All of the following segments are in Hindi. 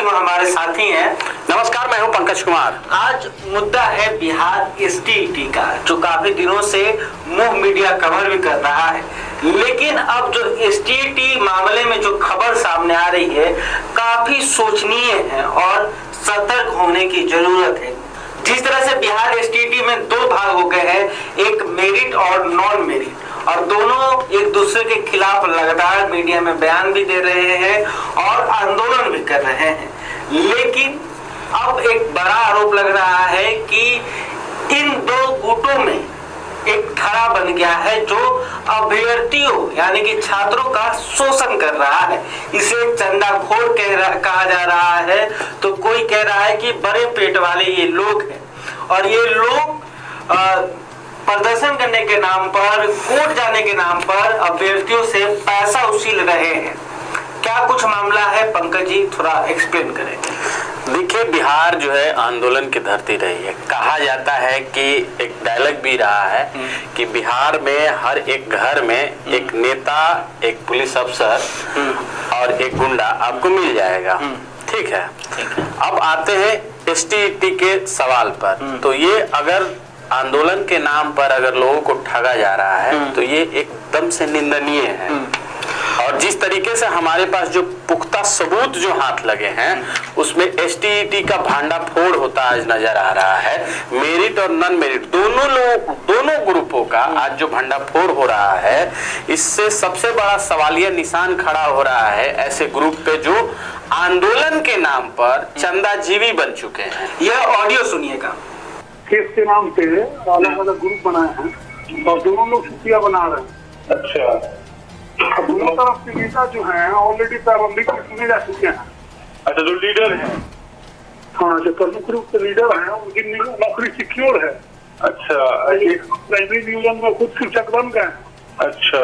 सिंह हमारे साथी हैं। नमस्कार, मैं हूं पंकज कुमार। आज मुद्दा है बिहार एसटीईटी का, जो काफी दिनों से मुंह मीडिया कवर भी कर रहा है, लेकिन अब जो एसटीईटी मामले में जो खबर सामने आ रही है काफी सोचनीय है और सतर्क होने की जरूरत है। जिस तरह से बिहार एसटीईटी में दो भाग हो गए हैं, एक मेरिट और नॉन मेरिट, और दोनों एक दूसरे के खिलाफ लगातार मीडिया में बयान भी दे रहे हैं और आंदोलन भी कर रहे हैं। लेकिन अब एक बड़ा आरोप लग रहा है कि इन दो गुटों में एक धड़ा बन गया है जो अभ्यर्थियों यानी कि छात्रों का शोषण कर रहा है। इसे चंदाखोर कहा जा रहा है, तो कोई कह रहा है कि बड़े पेट वाले ये लोग हैं और ये लोग प्रदर्शन करने के नाम पर, कोर्ट जाने के नाम पर अभ्यर्थियों से पैसा उसील रहे हैं। क्या कुछ मामला है पंकज जी, थोड़ा एक्सप्लेन करें। देखिए, बिहार जो है आंदोलन की धरती रही है। कहा जाता है कि एक डायलॉग भी रहा है कि बिहार में हर एक घर में एक नेता, एक पुलिस अफसर और एक गुंडा आपको मिल जाएगा। ठीक है। अब आते हैं एसटीईटी के सवाल पर। तो ये अगर आंदोलन के नाम पर अगर लोगों को ठगा जा रहा है तो ये एकदम से निंदनीय है। और जिस तरीके से हमारे पास जो पुख्ता सबूत जो हाथ लगे हैं उसमें एसटीईटी का भांडाफोड़ होता आज नजर आ रहा है। मेरिट और नॉन मेरिट दोनों ग्रुपों का आज जो भांडाफोड़ हो रहा है, इससे सबसे बड़ा सवालिया निशान खड़ा हो रहा है ऐसे ग्रुप पे जो आंदोलन के नाम पर चंदाजीवी बन चुके हैं। यह ऑडियो सुनिएगा। केस के नाम पे अलग अलग ग्रुप बनाए हैं और दोनों लोग छुट्टियां बना रहे हैं। अच्छा, अब दोनों तरफ के नेता जो हैं ऑलरेडी प्रारंभिक में चुने जा चुके हैं। अच्छा, जो लीडर है, हाँ, जो प्रमुख रूप से लीडर हैं उनकी नौकरी सिक्योर है। अच्छा, प्राइमरी डिवीजन में खुद शिक्षक बन गए। अच्छा,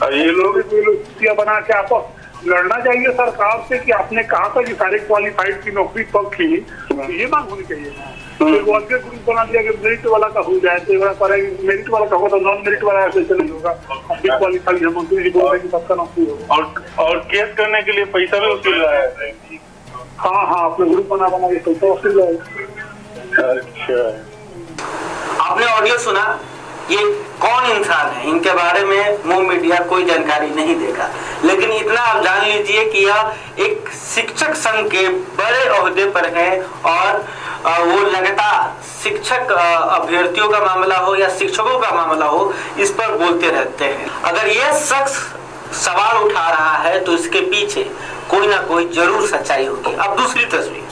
ये लोग छुट्टियां बना के आपस लड़ना चाहिए सरकार से कि आपने कहा था कि सारे क्वालिफाइड की नौकरी तब की, ये मांग होनी चाहिए। फिर वो अलग ग्रुप बना दिया कि मेरिट वाला का हो जाए, तो मेरिट वाला का होगा तो नॉन मेरिट वाला ऐसे नहीं होगा। क्वालिफाइड मंत्री जी बोल रहे हैं कि सबका नौकरी होगा। और केस करने के लिए पैसा भी वसूल रहा है। हाँ, अपने ग्रुप बना के पैसा वसूल रहा है। अच्छा, आपने ऑडियो सुना। ये कौन इंसान है, इनके बारे में मुंह मीडिया कोई जानकारी नहीं देगा, लेकिन इतना आप जान लीजिए कि यह एक शिक्षक संघ के बड़े ओहदे पर है और वो लगातार शिक्षक अभ्यर्थियों का मामला हो या शिक्षकों का मामला हो, इस पर बोलते रहते हैं। अगर यह शख्स सवाल उठा रहा है तो इसके पीछे कोई ना कोई जरूर सच्चाई होगी। अब दूसरी तस्वीर,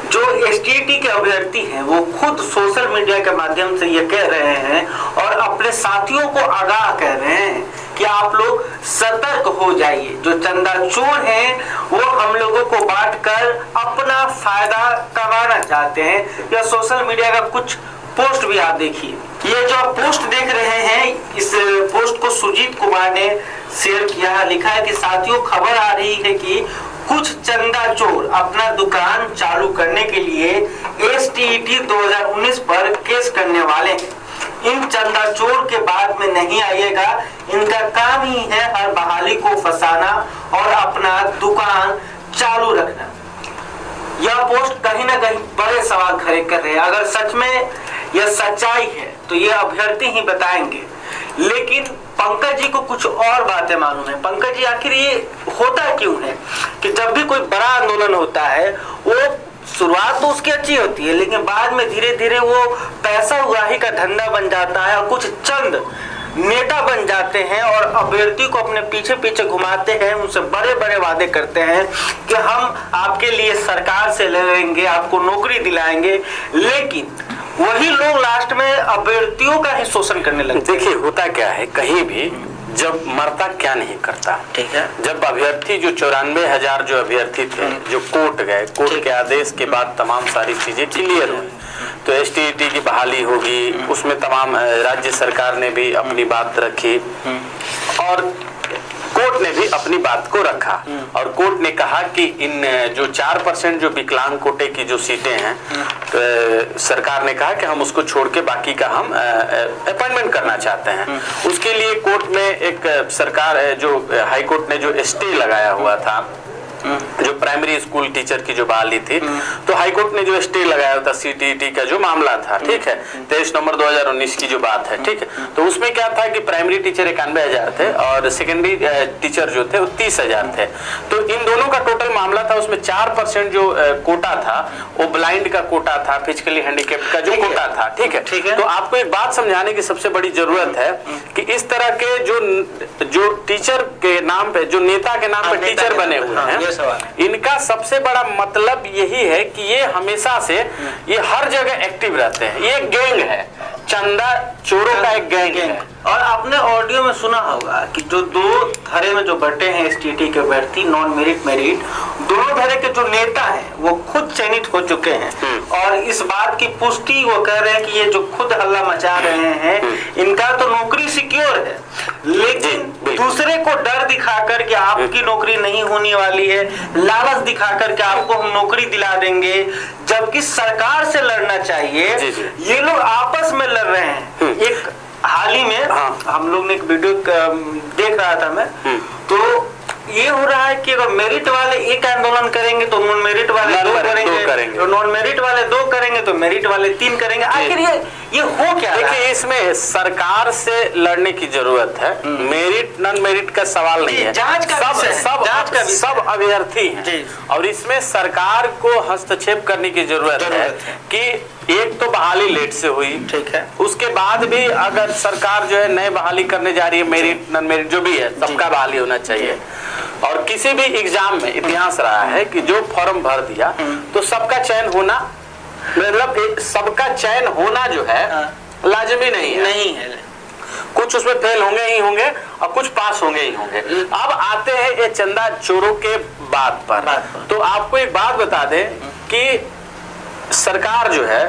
जो एसटीईटी के अभ्यर्थी हैं वो खुद सोशल मीडिया के माध्यम से ये कह रहे हैं और अपने साथियों को आगाह कर रहे हैं कि आप लोग सतर्क हो जाइए। जो चंदाचोर हैं वो हम लोगों को बांटकर अपना फायदा कमाना चाहते हैं। या सोशल मीडिया का कुछ पोस्ट भी आप देखिए। ये जो आप पोस्ट देख रहे हैं, इस पोस्ट को सुजीत कुमार ने शेयर किया है। लिखा है कि साथियों, खबर आ रही है कि कुछ चंदाचोर अपना दुकान चालू करने के लिए एसटीईटी 2019 पर केस करने वाले हैं। इन चंदाचोर के बाद में नहीं आइएगा। इनका काम ही है हर बहाली को फंसाना और अपना दुकान चालू रखना। यह पोस्ट कहीं ना कहीं बड़े सवाल खड़े कर रहे हैं। अगर सच में यह सच्चाई है तो ये अभ्यर्थी ही बताएंगे, लेकिन पंकज जी को कुछ और बातें मालूम है। पंकज जी, आखिर ये होता क्यों है कि जब भी कोई बड़ा आंदोलन होता है वो शुरुआत तो उसकी अच्छी होती है, लेकिन बाद में धीरे धीरे वो पैसा उगाही का धंधा बन जाता है और कुछ चंद नेता बन जाते हैं और अभ्यर्थी को अपने पीछे पीछे घुमाते हैं, उनसे बड़े बड़े वादे करते हैं कि हम आपके लिए सरकार से लड़ेंगे, आपको नौकरी दिलाएंगे, लेकिन वही लोग लास्ट में अभ्यर्थियों का ही शोषण करने लगते। देखिए, होता क्या है, कहीं भी जब मरता क्या नहीं करता। ठीक है। जब अभ्यर्थी जो 94,000 जो अभ्यर्थी थे जो कोर्ट गए, कोर्ट के आदेश के बाद तमाम सारी चीजें क्लियर हुई, तो एसटीईटी की बहाली होगी, उसमें तमाम राज्य सरकार ने भी अपनी बात रखी और कोर्ट ने भी अपनी बात को रखा और कोर्ट ने कहा कि इन जो 4% जो विकलांग कोटे की जो सीटें हैं, तो सरकार ने कहा कि हम उसको छोड़ के बाकी का हम अपॉइंटमेंट करना चाहते हैं। उसके लिए कोर्ट में एक सरकार जो हाई कोर्ट ने जो स्टे लगाया हुआ था जो प्राइमरी स्कूल टीचर की जो बहाली थी, तो हाईकोर्ट ने जो स्टे लगाया था सीटीईटी का जो मामला था, ठीक है, 23 नवंबर 2019 की जो बात है, ठीक है। तो उसमें क्या था कि प्राइमरी टीचर 91,000 थे और सेकेंडरी टीचर जो थे वो 30,000 थे। तो इन दोनों का टोटल मामला था, उसमें 4% जो कोटा था वो ब्लाइंड का कोटा था, फिजिकली हैंडीकैप्ड का जो कोटा था, ठीक है। तो आपको एक बात समझाने की सबसे बड़ी जरूरत है कि इस तरह के जो टीचर के नाम पे, जो नेता के नाम पे टीचर बने हुए हैं, इनका सबसे बड़ा मतलब यही है कि ये हमेशा से ये हर जगह एक्टिव रहते हैं। ये गैंग है, चंदा चोरों का एक गैंग है। और आपने ऑडियो में सुना होगा कि जो दो धरे में जो बटे हैं एसटीटी के अभ्यर्थी, नॉन मेरिट मेरिट, दोनों धरे के जो नेता हैं वो खुद चयनित हो चुके हैं और इस बात की पुष्टि वो कह रहे हैं कि ये जो खुद हल्ला मचा रहे हैं इनका तो नौकरी सिक्योर है, लेकिन दूसरे को डर दिखाकर कि आपकी नौकरी नहीं होने वाली है, लालच दिखाकर कि आपको हम नौकरी दिला देंगे, जबकि सरकार से लड़ना चाहिए, ये लोग आपस में लड़ रहे हैं। एक हाल ही में हम लोग ने एक वीडियो देख रहा था मैं, तो ये हो रहा है कि अगर मेरिट वाले एक आंदोलन करेंगे तो नॉन मेरिट वाले दो करेंगे, नॉन मेरिट वाले 2 करेंगे तो मेरिट वाले 3 करेंगे। आखिर ये हो क्या? देखिए, इसमें सरकार से लड़ने की जरूरत है, मेरिट नॉन मेरिट का सवाल नहीं है। सब अभ्यर्थी हैं और इसमें सरकार को हस्तक्षेप करने की जरूरत है कि एक तो बहाली लेट से हुई, ठीक है, उसके बाद भी अगर सरकार जो है नए बहाली करने जा रही है, मेरिट नॉन मेरिट जो भी है सबका बहाली होना चाहिए। और किसी भी एग्जाम में इतिहास रहा है कि जो फॉर्म भर दिया तो सबका चयन होना, मतलब सबका चयन होना जो है लाजमी नहीं है। कुछ उसमें फेल होंगे ही होंगे और कुछ पास होंगे ही होंगे। अब आते हैं ये चंदा चोरों के बात पर। तो आपको एक बात बता दें कि सरकार जो है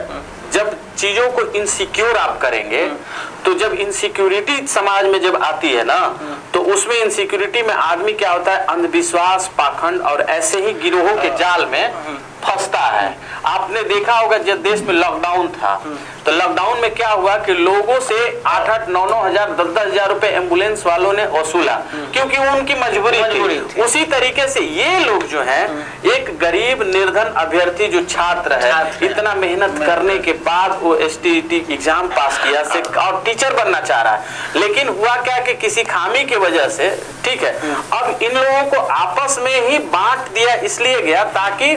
जब चीजों को इनसिक्योर आप करेंगे, तो जब इनसिक्योरिटी समाज में जब आती है ना, तो उसमें इनसिक्योरिटी में आदमी क्या होता है, अंधविश्वास, पाखंड और ऐसे ही गिरोहों के जाल में फंसता है। आपने देखा होगा जब देश में लॉकडाउन था, तो लॉकडाउन में क्या हुआ कि लोगों से 8-8, 9-9 हजार, 10-10 हजार रुपए एम्बुलेंस वालों ने वसूला, क्योंकि वो उनकी मजबूरी थी। उसी तरीके से ये लोग जो हैं, एक गरीब निर्धन अभ्यर्थी जो छात्र है, इतना मेहनत करने के बाद वो एसटीईटी एग्जाम पास किया और टीचर बनना चाह रहा है, लेकिन हुआ क्या कि किसी खामी की वजह से, ठीक है, अब इन लोगों को आपस में ही बांट दिया, इसलिए गया ताकि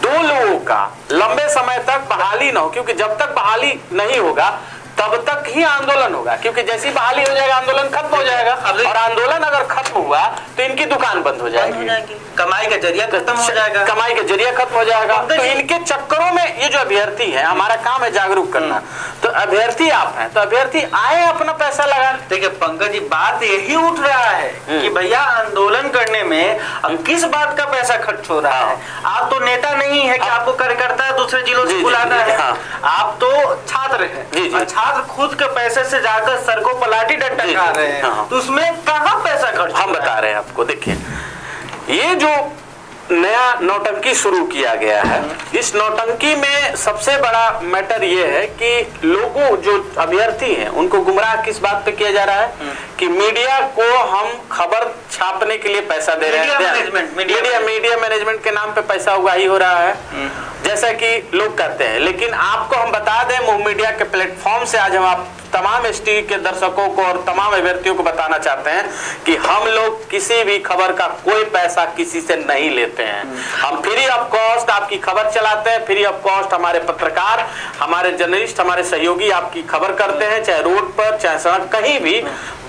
2 लोगों का लंबे समय तक बहाली ना हो, क्योंकि जब तक बहाली नहीं होगा तब तक ही आंदोलन होगा, क्योंकि जैसी बहाली हो जाएगा आंदोलन खत्म हो जाएगा, और आंदोलन अगर खत्म हुआ तो इनकी दुकान बंद हो जाएगी, कमाई का जरिया खत्म हो जाएगा, कमाई का जरिया खत्म हो जाएगा। तो इनके चक्करों में ये जो अभ्यर्थी है, हमारा काम है जागरूक करना, तो अभ्यर्थी आप हैं, तो अभ्यर्थी आए अपना पैसा लगा। देखिए पंकज जी, बात यही उठ रहा है कि भैया आंदोलन करने में अब किस बात का पैसा खर्च हो रहा है। आप तो नेता नहीं है कि आपको कार्यकर्ता दूसरे जिलों से बुलाना है, आप तो छात्र हैं, छात्र खुद के पैसे से जाकर सड़कों पर लाठी डंडा खा रहे हैं, तो उसमें कहाँ पैसा खर्च? हम बता रहे हैं आपको। देखिए, ये जो नया नौटंकी शुरू किया गया है, इस नौटंकी में सबसे बड़ा मैटर ये है कि लोगों जो अभ्यर्थी हैं उनको गुमराह किस बात पे किया जा रहा है कि मीडिया को हम खबर छापने के लिए पैसा दे रहे हैं, मीडिया मैनेजमेंट के नाम पे पैसा उगाही हो रहा है, जैसा कि लोग कहते हैं। लेकिन आपको हम बता दें, मुंह मीडिया के प्लेटफॉर्म से आज हम आप तमाम एसटी के दर्शकों को और तमाम अभ्यर्थियों को बताना चाहते हैं कि हम लोग किसी भी खबर का कोई पैसा किसी से नहीं लेते हैं। हम फ्री ऑफ कॉस्ट आपकी खबर चलाते हैं, फ्री ऑफ कॉस्ट हमारे पत्रकार, हमारे जर्नलिस्ट, हमारे सहयोगी आपकी खबर करते हैं, चाहे रोड पर, चाहे सड़क, कहीं भी,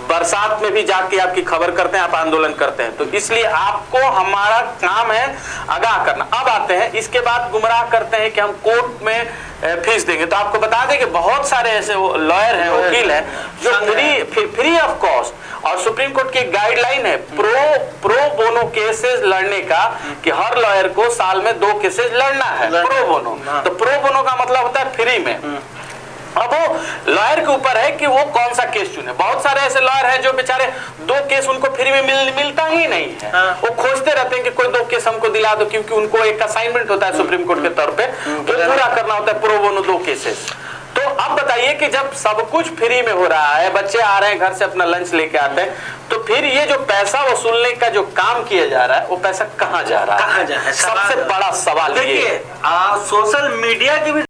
बरसात में भी जाके आपकी खबर करते हैं, आप आंदोलन करते हैं। तो इसलिए आपको हमारा काम है आगाह करना। अब आते हैं, इसके बाद गुमराह करते हैं कि हम कोर्ट में फीस देंगे। तो आपको बता दें कि बहुत सारे ऐसे लॉयर हैं, वकील हैं जो फ्री ऑफ कॉस्ट, और सुप्रीम कोर्ट की गाइडलाइन है प्रो बोनो केसेस लड़ने का कि हर लॉयर को साल में 2 केसेस लड़ना है, प्रो बोनो। तो प्रो बोनो का मतलब होता है फ्री में। अब वो लॉयर के ऊपर है कि वो कौन सा केस चुने। बहुत सारे ऐसे लॉयर हैं जो बेचारे 2 केस उनको फ्री में मिलता ही नहीं है, वो खोजते रहते हैं कि कोई 2 केस हमको दिला दो, क्योंकि उनको एक असाइनमेंट होता है सुप्रीम कोर्ट के तौर पे, वो पूरा करना होता है प्रो बोनो 2 केसेस। तो अब बताइए कि जब सब कुछ फ्री में हो रहा है, बच्चे आ रहे हैं घर से अपना लंच लेके आते हैं, तो फिर ये जो पैसा वसूलने का जो काम किया जा रहा है वो पैसा कहाँ जा रहा है? कहाँ जा रहा है? सबसे बड़ा सवाल ये देखिए, सोशल मीडिया की भी